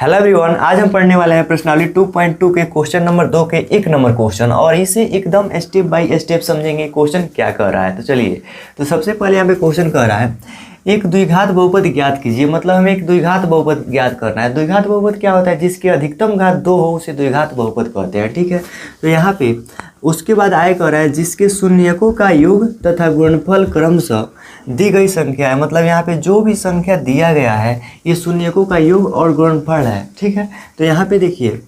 Hello everyone, आज हम पढ़ने वाले हैं प्रश्नावली 2.2 के क्वेश्चन नंबर 2 के 1 नंबर क्वेश्चन और इसे एकदम स्टेप बाय स्टेप समझेंगे क्वेश्चन क्या कह रहा है। तो चलिए, तो सबसे पहले यहाँ पे क्वेश्चन कह रहा है एक द्विघात बहुपद ज्ञात कीजिए। मतलब हमें एक द्विघात बहुपद ज्ञात करना है। द्विघात बहुपद क्या होता है? जिसकी अधिकतम घात 2 हो उसे द्विघात बहुपद कहते हैं। ठीक है, तो यहाँ पे उसके बाद आय कह रहा है जिसके शून्यकों का योग तथा गुणनफल क्रमशः दी गई संख्या है। मतलब यहाँ पे जो भी संख्या दिया गया है ये शून्यकों का योग और गुणनफल है। ठीक है, तो यहाँ पे देखिए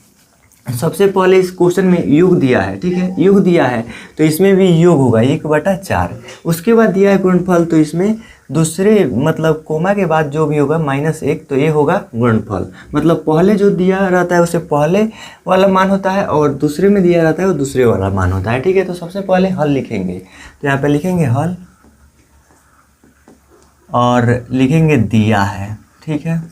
सबसे पहले इस क्वेश्चन में योग दिया है। ठीक है, योग दिया है तो इसमें भी योग होगा 1/4। उसके बाद दिया है गुणनफल, तो इसमें दूसरे मतलब कोमा के बाद जो भी होगा -1 तो ये होगा गुणनफल। मतलब पहले जो दिया रहता है उसे पहले वाला मान होता है और दूसरे में दिया रहता है वो दूसरे वाला मान होता है। ठीक है, तो सबसे पहले हल लिखेंगे। तो यहाँ पे लिखेंगे हल और लिखेंगे दिया है। ठीक है,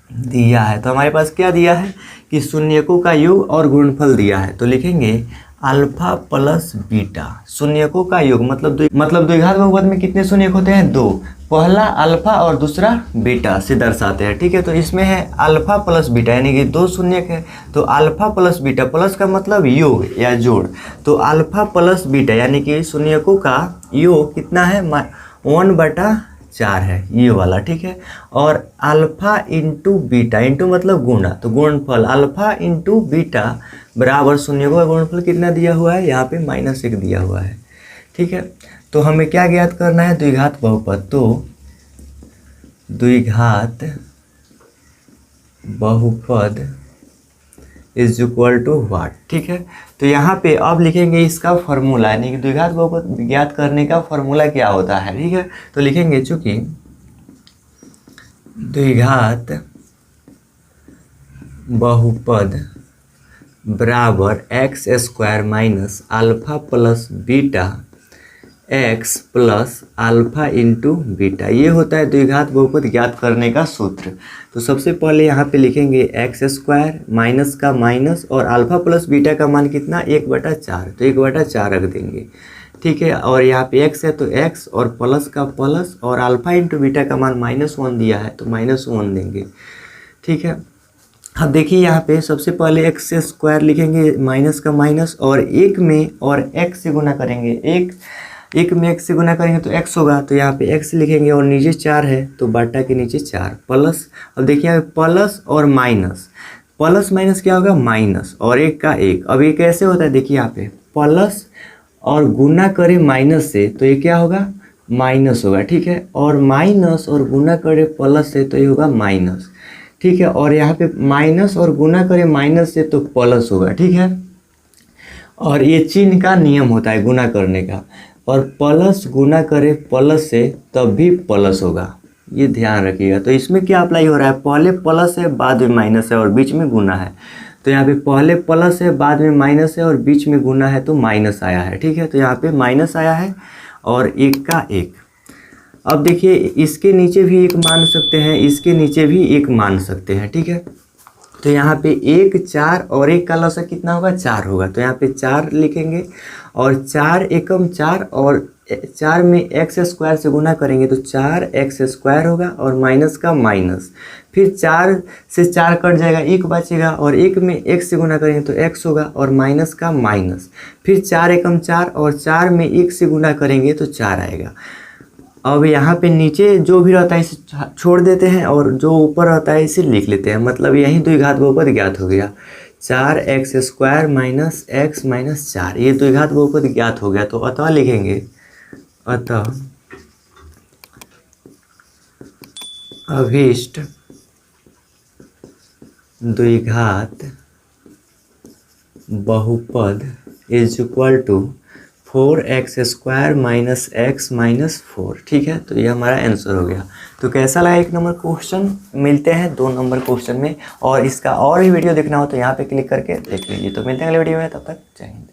दिया है तो हमारे पास क्या दिया है कि शून्यकों का योग और गुणनफल दिया है। तो लिखेंगे अल्फा प्लस बीटा। शून्यकों का योग मतलब द्विघात बहुपद में कितने शून्यक होते हैं? 2। पहला अल्फा और दूसरा बीटा से दर्शाते हैं। ठीक है, तो इसमें है अल्फा प्लस बीटा यानी कि 2 शून्यक है। तो अल्फा प्लस बीटा, प्लस का मतलब योग या जोड़, तो अल्फा प्लस बीटा यानी कि शून्यकों का योग कितना है? 1/4 है ये वाला। ठीक है, और अल्फा इंटू बीटा, इंटू मतलब गुणा, तो गुणनफल अल्फा इंटू बीटा बराबर शून्यकों का गुणनफल कितना दिया हुआ है? यहाँ पे -1 दिया हुआ है। ठीक है, तो हमें क्या ज्ञात करना है? द्विघात बहुपद। तो द्विघात बहुपद इज इक्वल टू व्हाट? ठीक है, तो यहाँ पे अब लिखेंगे इसका फॉर्मूला यानी कि द्विघात बहुपद ज्ञात करने का फॉर्मूला क्या होता है। ठीक है, तो लिखेंगे चूंकि द्विघात बहुपद बराबर x² minus alpha plus beta x plus alpha into beta, ये होता है द्विघात बहुपद ज्ञात करने का सूत्र। तो सबसे पहले यहाँ पे लिखेंगे x² माइनस का माइनस और अल्फा प्लस बीटा का मान कितना? 1/4, तो 1/4 रख देंगे। ठीक है, और यहाँ पे x है तो x और प्लस का प्लस और अल्फा इंटू बीटा का मान -1 दिया है तो -1 देंगे। ठीक है, अब देखिए यहाँ पे सबसे पहले x² लिखेंगे माइनस का माइनस और 1 में और x से गुना करेंगे। एक में x से गुना करेंगे तो x होगा, तो यहाँ पे x लिखेंगे और नीचे 4 है तो बाटा के नीचे 4 प्लस। अब देखिए यहाँ पे प्लस और माइनस, प्लस माइनस क्या होगा? माइनस और 1 का 1। अब ये कैसे होता है? देखिए यहाँ पे प्लस और गुना करें माइनस से तो ये क्या होगा? माइनस होगा। ठीक है, और माइनस और गुना करें प्लस से तो ये होगा माइनस। ठीक है, और यहाँ पे माइनस और गुना करें माइनस से तो प्लस होगा। ठीक है, और ये चिन्ह का नियम होता है गुना करने का, और प्लस गुना करे प्लस से तब भी प्लस होगा, ये ध्यान रखिएगा। तो इसमें क्या अप्लाई हो रहा है? पहले प्लस है बाद में माइनस है और बीच में गुना है। तो यहाँ पे पहले प्लस है बाद में माइनस है और बीच में गुना है तो माइनस आया है। ठीक है, तो यहाँ पे माइनस आया है और 1 का 1। अब देखिए इसके नीचे भी 1 मान सकते हैं, इसके नीचे भी 1 मान सकते हैं। ठीक है, तो यहाँ पे 1 4 और 1 का लसागु कितना होगा? 4 होगा। तो यहाँ पे 4 लिखेंगे और 4 एकम 4 और 4 में x² से गुना करेंगे तो 4x² होगा और माइनस का माइनस, फिर 4 से 4 कट जाएगा 1 बचेगा और 1 में x से गुना करेंगे तो x होगा और माइनस का माइनस, फिर 4 एकम 4 और 4 में 1 से गुना करेंगे तो 4 आएगा। अब यहाँ पे नीचे जो भी रहता है इसे छोड़ देते हैं और जो ऊपर रहता है इसे लिख लेते हैं। मतलब यही द्विघात बहुपद ज्ञात हो गया। 4x² माइनस x माइनस 4, ये द्विघात बहुपद ज्ञात हो गया। तो अतः लिखेंगे अतः अभीष्ट द्विघात बहुपद is equal to 4x² minus x minus 4। ठीक है, तो ये हमारा आंसर हो गया। तो कैसा लगा 1 नंबर क्वेश्चन? मिलते हैं 2 नंबर क्वेश्चन में, और इसका और भी वीडियो देखना हो तो यहाँ पे क्लिक करके देख लीजिए। तो मिलते हैं अगले वीडियो में, तब तक जय हिंद।